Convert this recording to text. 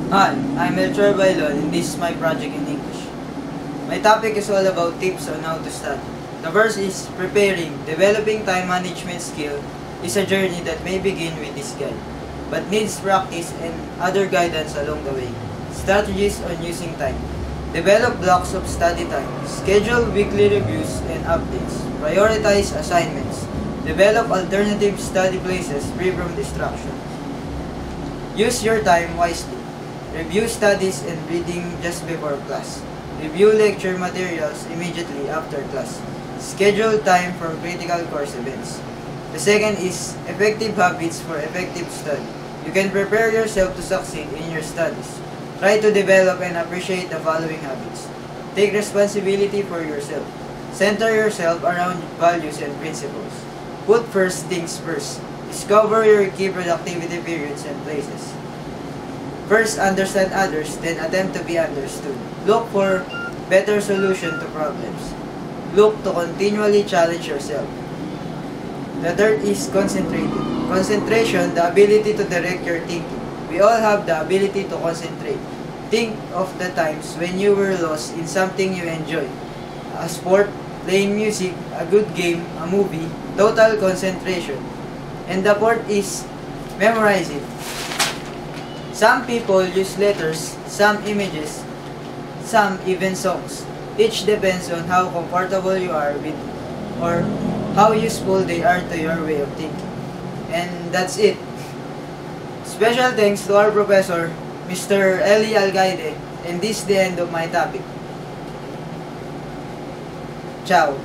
Hi, I'm Melchor Bailon and this is my project in English. My topic is all about tips on how to study. The first is preparing. Developing time management skill is a journey that may begin with this guide, but needs practice and other guidance along the way. Strategies on using time. Develop blocks of study time. Schedule weekly reviews and updates. Prioritize assignments. Develop alternative study places free from distraction. Use your time wisely. Review studies and reading just before class. Review lecture materials immediately after class. Schedule time for critical course events. The second is effective habits for effective study. You can prepare yourself to succeed in your studies. Try to develop and appreciate the following habits. Take responsibility for yourself. Center yourself around values and principles. Put first things first. Discover your key productivity periods and places. First, understand others, then attempt to be understood. Look for better solution to problems. Look to continually challenge yourself. The third is concentrating. Concentration, the ability to direct your thinking. We all have the ability to concentrate. Think of the times when you were lost in something you enjoy. A sport, playing music, a good game, a movie, total concentration. And the fourth is memorize it. Some people use letters, some images, some even songs. Each depends on how comfortable you are with or how useful they are to your way of thinking. And that's it. Special thanks to our professor, Mr. Eli Algaide, and this is the end of my topic. Ciao.